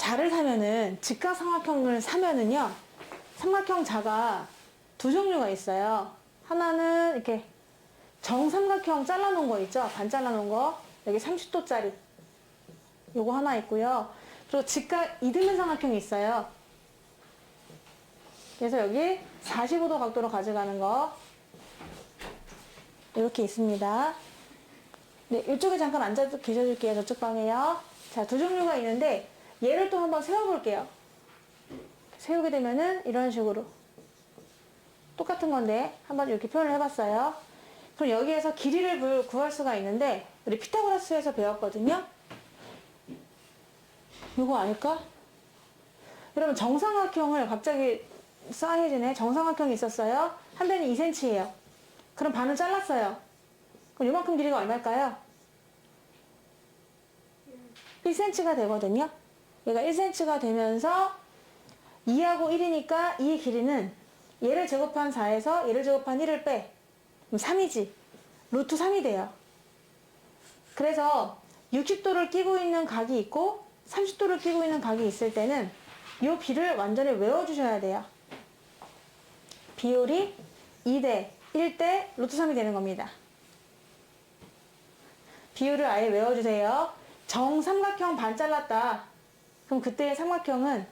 자를 사면은, 직각삼각형을 사면은요, 삼각형 자가 두 종류가 있어요. 하나는 이렇게 정삼각형 잘라놓은 거 있죠? 반 잘라놓은 거. 여기 30도짜리. 요거 하나 있고요. 그리고 직각 이등변 삼각형이 있어요. 그래서 여기 45도 각도로 가져가는 거. 이렇게 있습니다. 네, 이쪽에 잠깐 앉아 계셔줄게요. 저쪽 방에요. 자, 두 종류가 있는데, 얘를 또 한번 세워볼게요. 세우게 되면은 이런 식으로. 똑같은 건데, 한번 이렇게 표현을 해봤어요. 그럼 여기에서 길이를 구할 수가 있는데, 우리 피타고라스에서 배웠거든요? 이거 아닐까? 여러분, 정삼각형을 갑자기 싸해지네. 정삼각형이 있었어요. 한 변이 2cm예요. 그럼 반을 잘랐어요. 그럼 요만큼 길이가 얼마일까요? 1cm가 되거든요. 얘가 1cm가 되면서 2하고 1이니까 이 길이는 얘를 제곱한 4에서 얘를 제곱한 1을 빼. 그럼 3이지. 루트 3이 돼요. 그래서 60도를 끼고 있는 각이 있고 30도를 끼고 있는 각이 있을 때는 이 비를 완전히 외워주셔야 돼요. 비율이 2대 1대 루트 3이 되는 겁니다. 비율을 아예 외워주세요. 정삼각형 반 잘랐다. 그럼 그때의 삼각형은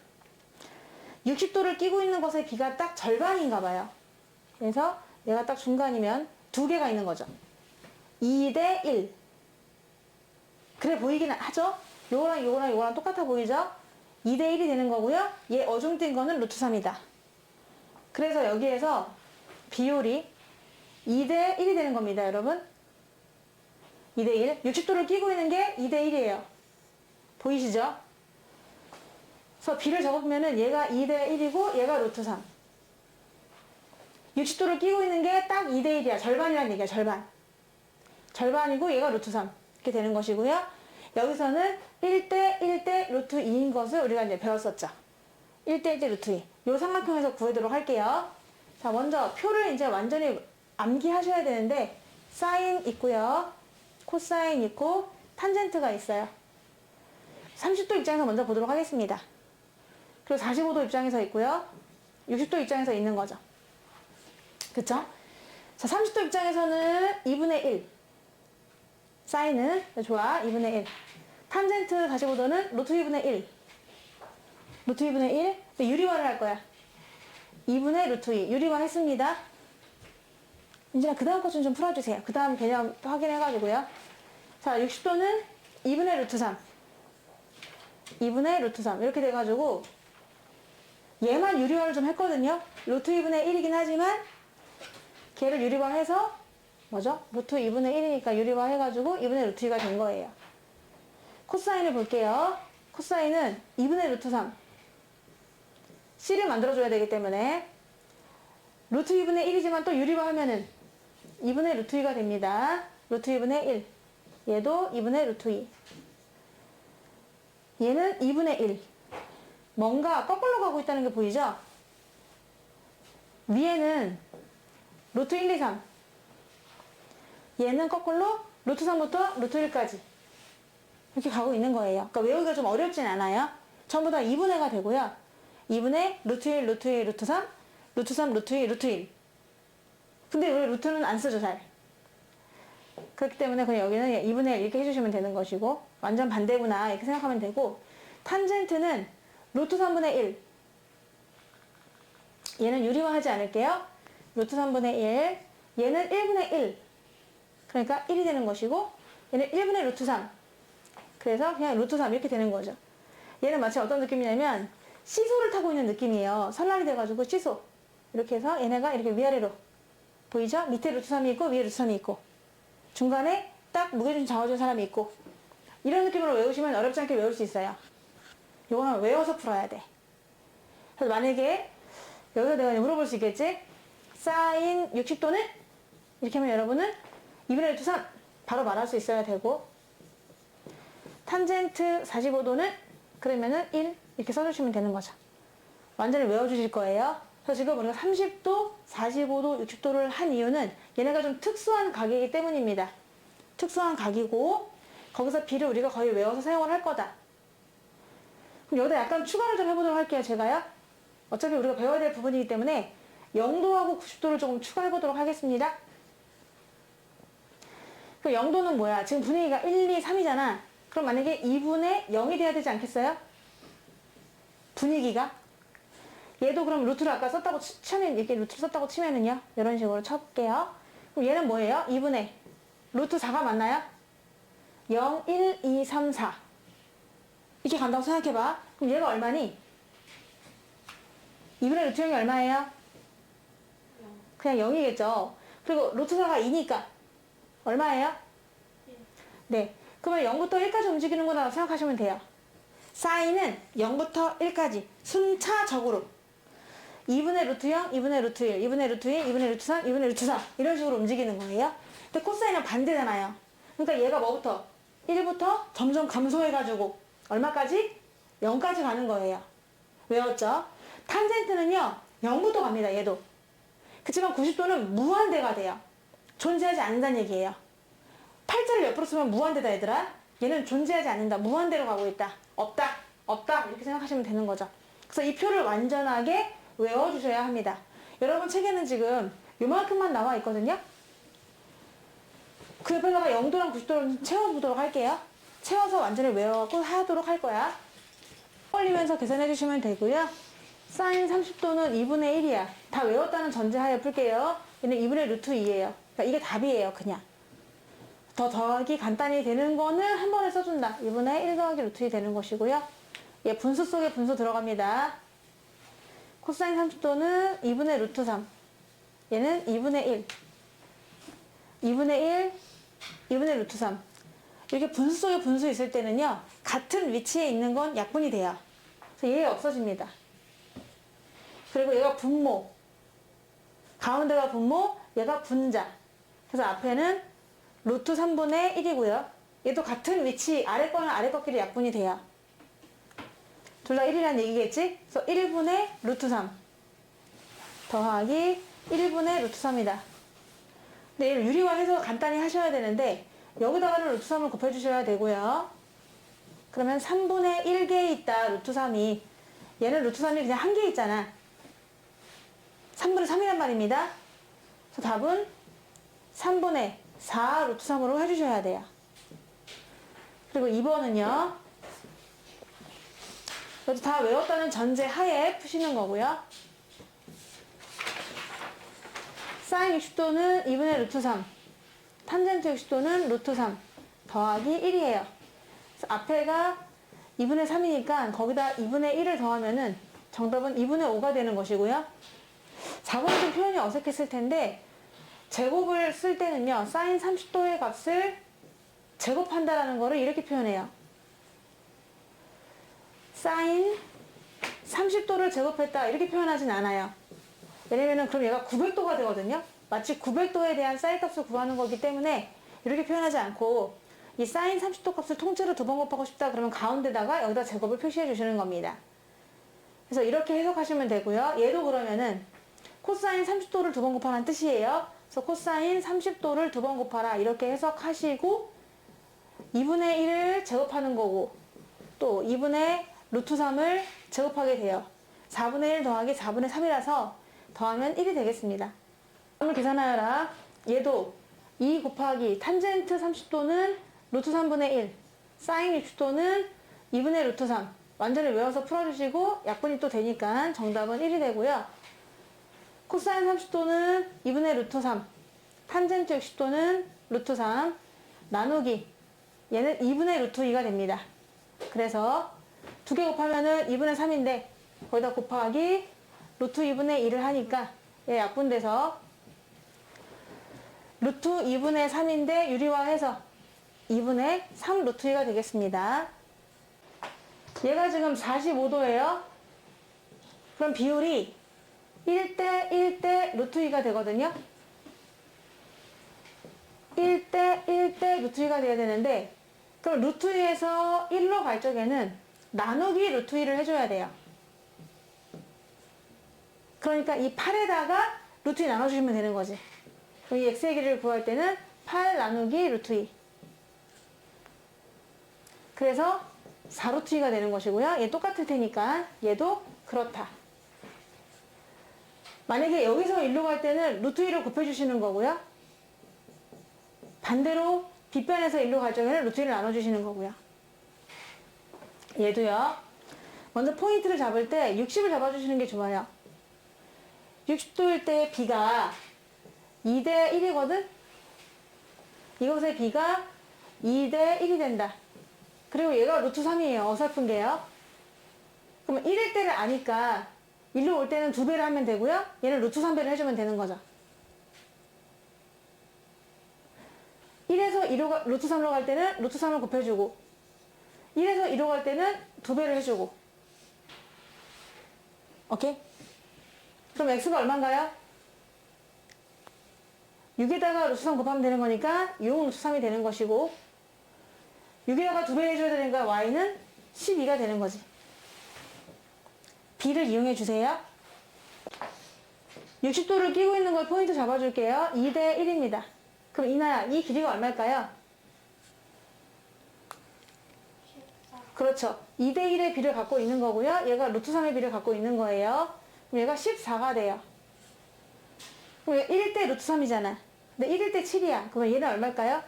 60도를 끼고 있는 것의 비가 딱 절반인가 봐요. 그래서 얘가 딱 중간이면 두 개가 있는 거죠. 2대 1. 그래 보이긴 하죠? 요거랑 똑같아 보이죠? 2대 1이 되는 거고요. 얘 어중뛴 거는 루트 3이다. 그래서 여기에서 비율이 2대 1이 되는 겁니다, 여러분. 2대 1. 60도를 끼고 있는 게 2대 1이에요. 보이시죠? 그래서 비를 적으면은 얘가 2대 1이고 얘가 루트 3. 60도를 끼고 있는 게 딱 2대 1이야. 절반이라는 얘기야, 절반. 절반이고 얘가 루트 3. 이렇게 되는 것이고요. 여기서는 1대 1대 루트 2인 것을 우리가 이제 배웠었죠. 1대 1대 루트 2. 요 삼각형에서 구해도록 할게요. 자, 먼저 표를 이제 완전히 암기하셔야 되는데, 사인 있고요. 코사인 있고, 탄젠트가 있어요. 30도 입장에서 먼저 보도록 하겠습니다. 그리고 45도 입장에서 있고요. 60도 입장에서 있는 거죠. 그쵸? 자, 30도 입장에서는 2분의 1. 사인은, 좋아, 2분의 1. 탄젠트 45도는 루트 2분의 1. 루트 2분의 1. 유리화를 할 거야. 2분의 루트 2. 유리화 했습니다. 이제 그 다음 것 좀 풀어주세요. 그 다음 개념 확인해가지고요. 자, 60도는 2분의 루트 3. 2분의 루트 3. 이렇게 돼가지고, 얘만 유리화를 좀 했거든요. 루트 2분의 1이긴 하지만, 걔를 유리화해서, 뭐죠? 루트 2분의 1이니까 유리화 해가지고 2분의 루트 2가 된 거예요. 코사인을 볼게요. 코사인은 2분의 루트 3. C를 만들어줘야 되기 때문에 루트 2분의 1이지만 또 유리화 하면은 2분의 루트 2가 됩니다. 루트 2분의 1. 얘도 2분의 루트 2. 얘는 2분의 1. 뭔가 거꾸로 가고 있다는 게 보이죠? 위에는 루트 1, 2, 3. 얘는 거꾸로 루트 3부터 루트 1까지. 이렇게 가고 있는 거예요. 그러니까 외우기가 좀 어렵진 않아요. 전부 다 2분의가 되고요. 2분의 루트 1, 루트 2, 루트 3, 루트 3, 루트 2, 루트 1. 근데 왜 루트는 안 쓰죠, 잘. 그렇기 때문에 그냥 여기는 2분의 1 이렇게 해주시면 되는 것이고, 완전 반대구나 이렇게 생각하면 되고, 탄젠트는 루트 3분의 1. 얘는 유리화하지 않을게요. 루트 3분의 1. 얘는 1분의 1. 그러니까 1이 되는 것이고, 얘는 1분의 루트 3. 그래서 그냥 루트 3 이렇게 되는 거죠. 얘는 마치 어떤 느낌이냐면 시소를 타고 있는 느낌이에요. 설날이 돼가지고 시소. 이렇게 해서 얘네가 이렇게 위아래로 보이죠? 밑에 루트 3이 있고 위에 루트 3이 있고 중간에 딱 무게중 잡아준 사람이 있고 이런 느낌으로 외우시면 어렵지 않게 외울 수 있어요. 이거는 외워서 풀어야 돼. 그래서 만약에 여기서 내가 물어볼 수 있겠지? 사인 60도는? 이렇게 하면 여러분은 2분의 루트 3 바로 말할 수 있어야 되고, 탄젠트 45도는 그러면은 1 이렇게 써주시면 되는 거죠. 완전히 외워주실 거예요. 그래서 지금 우리가 30도, 45도, 60도를 한 이유는 얘네가 좀 특수한 각이기 때문입니다. 특수한 각이고 거기서 비를 우리가 거의 외워서 사용을 할 거다. 그럼 여기다 약간 추가를 좀 해보도록 할게요, 제가요. 어차피 우리가 배워야 될 부분이기 때문에 0도하고 90도를 조금 추가해보도록 하겠습니다. 그럼 0도는 뭐야? 지금 분위기가 1, 2, 3이잖아. 그럼 만약에 2분의 0이 돼야 되지 않겠어요? 분위기가. 얘도 그럼 루트를 아까 썼다고 치면, 이렇게 루트를 썼다고 치면은요, 이런 식으로 쳐볼게요. 그럼 얘는 뭐예요? 2분의 루트 4가 맞나요? 0, 1, 2, 3, 4. 이렇게 간다고 생각해봐. 그럼 얘가 얼마니? 2분의 루트 0이 얼마예요? 그냥 0이겠죠. 그리고 루트 4가 2니까 얼마예요? 네. 그러면 0부터 1까지 움직이는 거라고 생각하시면 돼요. 사인은 0부터 1까지 순차적으로 2분의 루트 0, 2분의 루트 1, 2분의 루트 2, 2분의 루트 3, 2분의 루트 4 이런 식으로 움직이는 거예요. 근데 코사인은 반대잖아요. 그러니까 얘가 뭐부터? 1부터 점점 감소해가지고 얼마까지? 0까지 가는 거예요. 외웠죠? 탄젠트는요 0부터 갑니다. 얘도. 그치만 90도는 무한대가 돼요. 존재하지 않는다는 얘기예요. 팔자를 옆으로 쓰면 무한대다 얘들아. 얘는 존재하지 않는다. 무한대로 가고 있다. 없다. 없다. 이렇게 생각하시면 되는 거죠. 그래서 이 표를 완전하게 외워주셔야 합니다. 여러분 책에는 지금 요만큼만 나와 있거든요. 그 옆에다가 0도랑 90도를 채워보도록 할게요. 채워서 완전히 외워갖고 하도록 할 거야. 올리면서 계산해 주시면 되고요. 사인 30도는 2분의 1이야. 다 외웠다는 전제하에 풀게요. 얘는 2분의 루트 2예요. 그러니까 이게 답이에요. 그냥. 더 더하기 간단히 되는 거는 한 번에 써준다. 2분의 1 더하기 루트 2 되는 것이고요. 얘 분수 속에 분수 들어갑니다. 코사인 30도는 2분의 루트 3. 얘는 2분의 1. 2분의 1, 2분의 루트 3. 이렇게 분수 속에 분수 있을 때는요. 같은 위치에 있는 건 약분이 돼요. 그래서 얘 없어집니다. 그리고 얘가 분모. 가운데가 분모, 얘가 분자. 그래서 앞에는 루트 3분의 1이고요. 얘도 같은 위치, 아래 거는 아래 거끼리 약분이 돼요. 둘 다 1이라는 얘기겠지? 그래서 1분의 루트 3 더하기 1분의 루트 3이다. 근데 얘를 유리화해서 간단히 하셔야 되는데 여기다가는 루트 3을 곱해주셔야 되고요. 그러면 3분의 1개 있다, 루트 3이. 얘는 루트 3이 그냥 한 개 있잖아. 3분의 3이란 말입니다. 그래서 답은 3분의 4 루트 3으로 해주셔야 돼요. 그리고 2번은요. 이것도 다 외웠다는 전제 하에 푸시는 거고요. 사인 60도는 2분의 루트 3. 탄젠트 60도는 루트 3 더하기 1이에요. 그래서 앞에가 2분의 3이니까 거기다 2분의 1을 더하면은 정답은 2분의 5가 되는 것이고요. 4번은 좀 표현이 어색했을 텐데 제곱을 쓸 때는요. 사인 30도의 값을 제곱한다라는 거를 이렇게 표현해요. 사인 30도를 제곱했다 이렇게 표현하진 않아요. 왜냐면은 그럼 얘가 900도가 되거든요. 마치 900도에 대한 사인 값을 구하는 거기 때문에 이렇게 표현하지 않고 이 사인 30도 값을 통째로 두 번 곱하고 싶다 그러면 가운데다가 여기다 제곱을 표시해 주시는 겁니다. 그래서 이렇게 해석하시면 되고요. 얘도 그러면은 코사인 30도를 두 번 곱하라는 뜻이에요. 그래서 코사인 30도를 두 번 곱하라 이렇게 해석하시고 2분의 1을 제곱하는 거고 또 2분의 루트 3을 제곱하게 돼요. 4분의 1 더하기 4분의 3이라서 더하면 1이 되겠습니다. 오늘 계산하여라. 얘도 2 곱하기 탄젠트 30도는 루트 3분의 1, 사인 60도는 2분의 루트 3. 완전히 외워서 풀어주시고 약분이 또 되니까 정답은 1이 되고요. 코사인 30도는 2분의 루트 3, 탄젠트 60도는 루트 3, 나누기 얘는 2분의 루트 2가 됩니다. 그래서 두 개 곱하면은 2분의 3인데 거기다 곱하기 루트 2분의 1을 하니까 얘 약분돼서 루트 2분의 3인데 유리화해서 2분의 3 루트 2가 되겠습니다. 얘가 지금 45도예요. 그럼 비율이 1대 1대 루트 2가 되거든요. 1대 1대 루트 2가 돼야 되는데 그럼 루트 2에서 1로 갈 적에는 나누기 루트 2를 해줘야 돼요. 그러니까 이 8에다가 루트 2 나눠주시면 되는 거지. 그럼 이 x의 길이를 구할 때는 8 나누기 루트 2. 그래서 4루트 2가 되는 것이고요. 얘 똑같을 테니까 얘도 그렇다. 만약에 여기서 1로 갈 때는 루트 2를 곱해주시는 거고요. 반대로 빗변에서 1로 갈 적에는 루트 2를 나눠주시는 거고요. 얘도요. 먼저 포인트를 잡을 때 60을 잡아주시는 게 좋아요. 60도일 때 B가 2대 1이거든? 이것의 B가 2대 1이 된다. 그리고 얘가 루트 3이에요. 어설픈 게요. 그러면 1일 때를 아니까 1로 올 때는 2배를 하면 되고요. 얘는 루트 3배를 해주면 되는 거죠. 1에서 2로 루트 3로 갈 때는 루트 3을 곱해주고 1에서 2로 갈 때는 2배를 해주고 오케이? 그럼 x가 얼마인가요? 6에다가 루트 3 곱하면 되는 거니까 6 루트 3이 되는 것이고 6에다가 2배 해줘야 되니까 y는 12가 되는 거지. b를 이용해 주세요. 60도를 끼고 있는 걸 포인트 잡아줄게요. 2대 1입니다. 그럼 이나야, 이 길이가 얼마일까요? 14. 그렇죠. 2대 1의 비를 갖고 있는 거고요. 얘가 루트 3의 비를 갖고 있는 거예요. 그럼 얘가 14가 돼요. 그럼 얘 1일 때 루트 3이잖아. 근데 1일 때 7이야. 그러면 얘는 얼마일까요?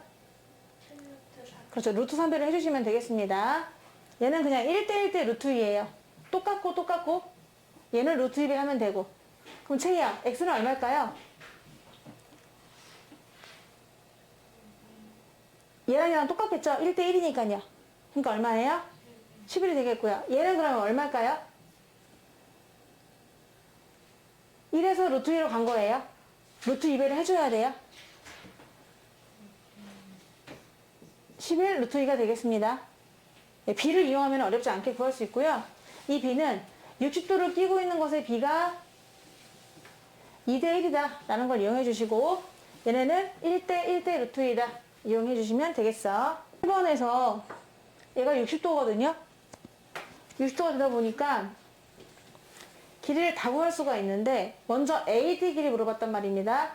16루트 4. 그렇죠. 루트 3배를 해주시면 되겠습니다. 얘는 그냥 1대 1대 루트 2예요. 똑같고 얘는 루트 2배 하면 되고. 그럼 채희야, x는 얼마일까요? 얘랑 얘랑 똑같겠죠? 1대 1이니까요. 그러니까 얼마예요? 11이 되겠고요. 얘는 그러면 얼마일까요? 1에서 루트 2로 간 거예요. 루트 2배를 해줘야 돼요. 11 루트 2가 되겠습니다. 네, b를 이용하면 어렵지 않게 구할 수 있고요. 이 b는 60도를 끼고 있는 것의 b가 2대 1이다 라는 걸 이용해 주시고 얘네는 1대 1대 루트 2다 이용해 주시면 되겠어. 1번에서 얘가 60도거든요. 60도가 되다 보니까 길이를 다 구할 수가 있는데 먼저 AD 길이 물어봤단 말입니다.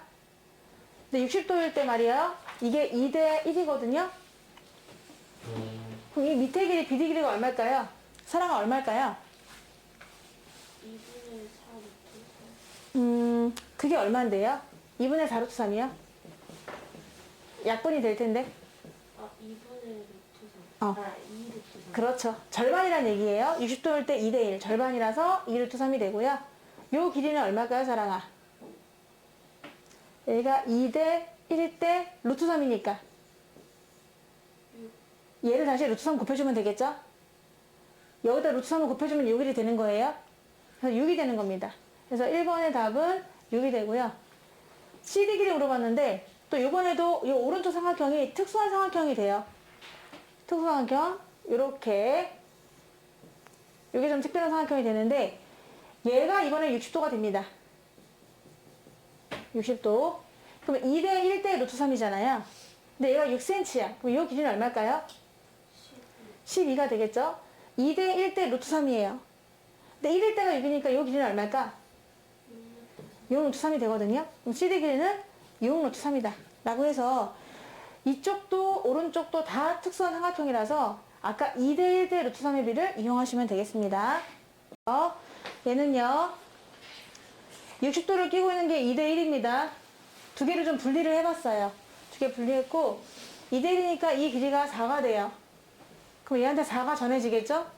근데 60도일 때 말이에요. 이게 2대 1이거든요. 그럼 이 밑에 길이 BD 길이가 얼마일까요? 사랑아 얼마일까요? 2분의 4 루트 3. 그게 얼마인데요? 2분의 4 루트 3이요? 약분이 될 텐데. 2분의 루트 3. 어. 2 루트 3. 그렇죠. 절반이란 얘기예요. 60도일 때 2대 1. 절반이라서 2 루트 3이 되고요. 요 길이는 얼마일까요, 사랑아? 얘가 2대 1일 때 루트 3이니까. 얘를 다시 루트 3 곱해주면 되겠죠? 여기다 루트 3을 곱해주면 6일이 되는 거예요. 그래서 6이 되는 겁니다. 그래서 1번의 답은 6이 되고요. CD 길이 물어봤는데 또 이번에도 이 오른쪽 삼각형이 특수한 삼각형이 돼요. 특수한 삼각형 이렇게 이게 좀 특별한 삼각형이 되는데 얘가 이번에 60도가 됩니다. 60도. 그러면 2대 1대 루트 3이잖아요. 근데 얘가 6cm야. 그럼 이 길이는 얼마일까요? 12가 되겠죠? 2대 1대 루트 3이에요. 근데 1일 때가 6이니까 이 길이는 얼마일까? 6 루트 3이 되거든요. 그럼 CD 길이는 6 루트 3이다. 라고 해서 이쪽도 오른쪽도 다 특수한 삼각형이라서 아까 2대 1대 루트 3의 비를 이용하시면 되겠습니다. 얘는요. 60도를 끼고 있는 게 2대 1입니다. 두 개를 좀 분리를 해봤어요. 두 개 분리했고 2대 1이니까 이 길이가 4가 돼요. 그럼 얘한테 4가 전해지겠죠?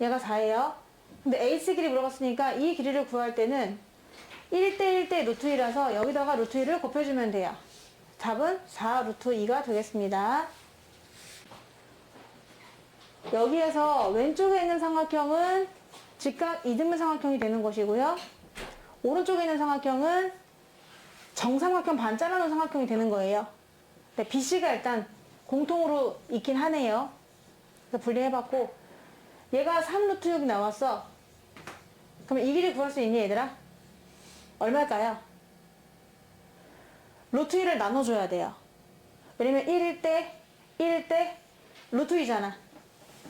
얘가 4예요. 근데 AC 길이 물어봤으니까 이 길이를 구할 때는 1대 1대 루트 2라서 여기다가 루트 2를 곱해주면 돼요. 답은 4 루트 2가 되겠습니다. 여기에서 왼쪽에 있는 삼각형은 직각 이등분 삼각형이 되는 것이고요. 오른쪽에 있는 삼각형은 정삼각형 반 잘라놓은 삼각형이 되는 거예요. 네, BC가 일단 공통으로 있긴 하네요. 그래서 분리해봤고 얘가 3 루트 6이 나왔어. 그러면 이 길이 구할 수 있니 얘들아? 얼마일까요? 루트 2를 나눠줘야 돼요. 왜냐면 1일 때 루트 2잖아.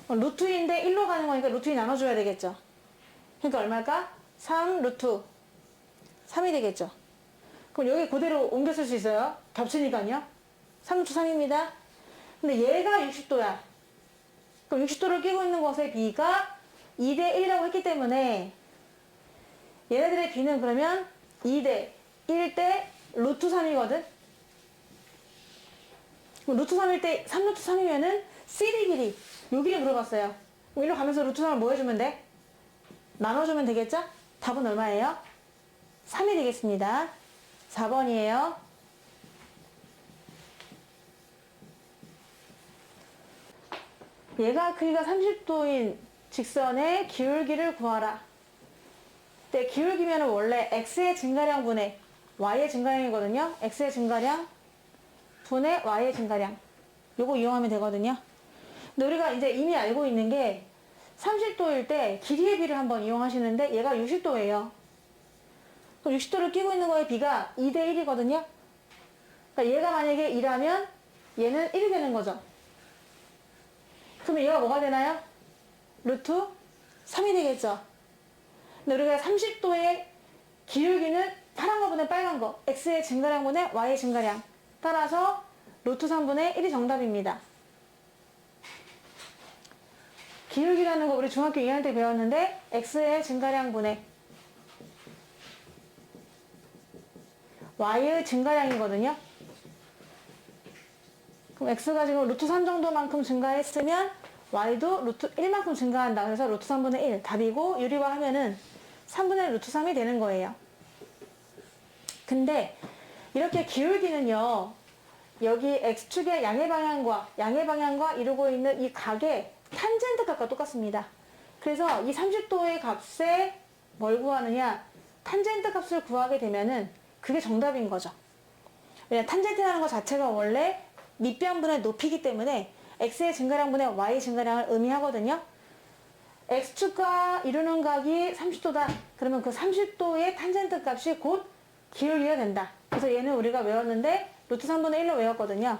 루트 2인데 1로 가는 거니까 루트 2 나눠줘야 되겠죠. 그러니까 얼마일까? 3 루트 3이 되겠죠. 그럼 여기 그대로 옮겨 쓸 수 있어요. 겹치니까요. 3 루트 3입니다. 근데 얘가 60도야. 그럼 60도를 끼고 있는 것의 b가 2대 1이라고 했기 때문에 얘네들의 b는 그러면 2대 1대 루트 3이거든. 그럼 루트 3일 때 3루트 3이면은 CD 길이 요 길이 물어봤어요. 그럼 일로 가면서 루트 3을 뭐 해주면 돼? 나눠주면 되겠죠? 답은 얼마예요? 3이 되겠습니다. 4번이에요. 얘가 크기가 30도인 직선의 기울기를 구하라. 네, 기울기면 원래 x의 증가량 분의 y의 증가량이거든요. x의 증가량 분의 y의 증가량. 요거 이용하면 되거든요. 근데 우리가 이제 이미 알고 있는 게 30도일 때 길이의 비를 한번 이용하시는데 얘가 60도예요. 그럼 60도를 끼고 있는 거의 b가 2대 1이거든요. 그러니까 얘가 만약에 2라면 얘는 1이 되는 거죠. 그러면 얘가 뭐가 되나요? 루트 3이 되겠죠. 근데 우리가 30도의 기울기는 파란 거분의 빨간 거, x의 증가량분의 y의 증가량. 따라서 루트 3분의 1이 정답입니다. 기울기라는 거 우리 중학교 2학년 때 배웠는데 x의 증가량분의 y의 증가량이거든요. 그럼 x가 지금 루트 3 정도만큼 증가했으면 y도 루트 1만큼 증가한다. 그래서 루트 3분의 1 답이고 유리화하면은 3분의 루트 3이 되는 거예요. 근데 이렇게 기울기는요. 여기 x축의 양의 방향과 이루고 있는 이 각의 탄젠트 값과 똑같습니다. 그래서 이 30도의 값에 뭘 구하느냐? 탄젠트 값을 구하게 되면은 그게 정답인 거죠. 왜냐면 탄젠트라는 것 자체가 원래 밑변분의 높이기 때문에 x의 증가량분의 y 증가량을 의미하거든요. x축과 이루는 각이 30도다. 그러면 그 30도의 탄젠트 값이 곧 기울기가 된다. 그래서 얘는 우리가 외웠는데 루트 3분의 1로 외웠거든요.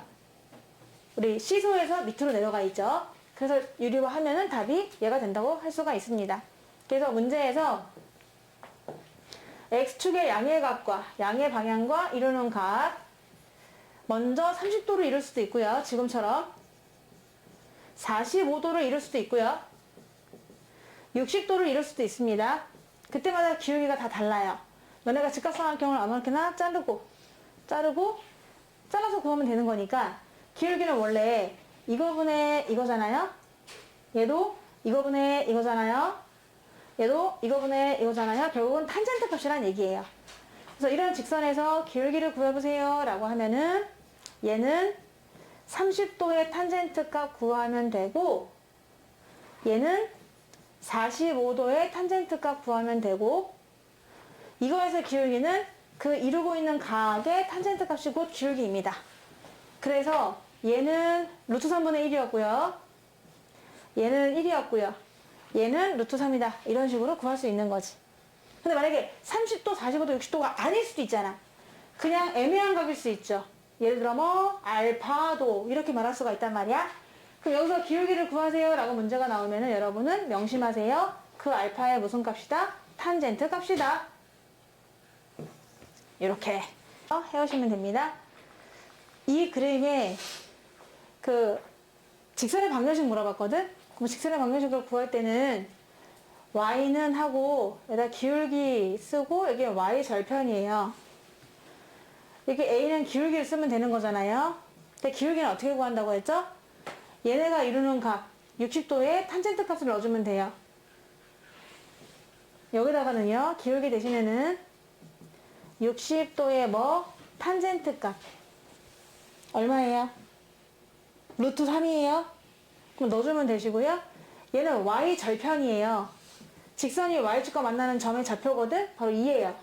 우리 시소에서 밑으로 내려가 있죠. 그래서 유리화하면은 답이 얘가 된다고 할 수가 있습니다. 그래서 문제에서 x축의 양의 각과 양의 방향과 이루는 각 먼저 30도로 이룰 수도 있고요. 지금처럼 45도로 이룰 수도 있고요. 60도를 이룰 수도 있습니다. 그때마다 기울기가 다 달라요. 너네가 직각삼각형을 아무렇게나 잘라서 구하면 되는 거니까 기울기는 원래 이거분의 이거잖아요. 얘도 이거분의 이거잖아요. 얘도 이거분의 이거잖아요. 결국은 탄젠트 값이란 얘기예요. 그래서 이런 직선에서 기울기를 구해보세요 라고 하면은 얘는 30도의 탄젠트 값 구하면 되고 얘는 45도의 탄젠트 값 구하면 되고 이거에서 기울기는 그 이루고 있는 각의 탄젠트 값이 곧 기울기입니다. 그래서 얘는 루트 3분의 1이었고요. 얘는 1이었고요. 얘는 루트 3이다. 이런 식으로 구할 수 있는 거지. 근데 만약에 30도, 45도, 60도가 아닐 수도 있잖아. 그냥 애매한 각일 수 있죠. 예를 들어 뭐 알파도 이렇게 말할 수가 있단 말이야. 그럼 여기서 기울기를 구하세요 라고 문제가 나오면은 여러분은 명심하세요. 그 알파의 무슨 값이다? 탄젠트 값이다. 이렇게 해오시면 됩니다. 이 그림에 그 직선의 방정식 물어봤거든? 그럼 직선의 방정식을 구할 때는 y는 하고 여기다 기울기 쓰고 여기 y 절편이에요. 이렇게 a는 기울기를 쓰면 되는 거잖아요. 근데 기울기는 어떻게 구한다고 했죠? 얘네가 이루는 각 60도의 탄젠트 값을 넣어주면 돼요. 여기다가는요 기울기 대신에는 60도의 뭐 탄젠트 값 얼마예요? 루트 3이에요. 그럼 넣어주면 되시고요. 얘는 y 절편이에요. 직선이 y축과 만나는 점의 좌표거든? 바로 2예요.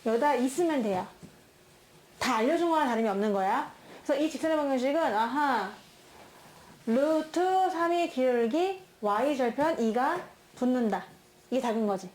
여기다 2 쓰면 돼요. 다 알려준 거랑 다름이 없는 거야. 그래서 이 직선의 방정식은 아하 루트 3의 기울기 y 절편 2가 붙는다. 이게 답인 거지.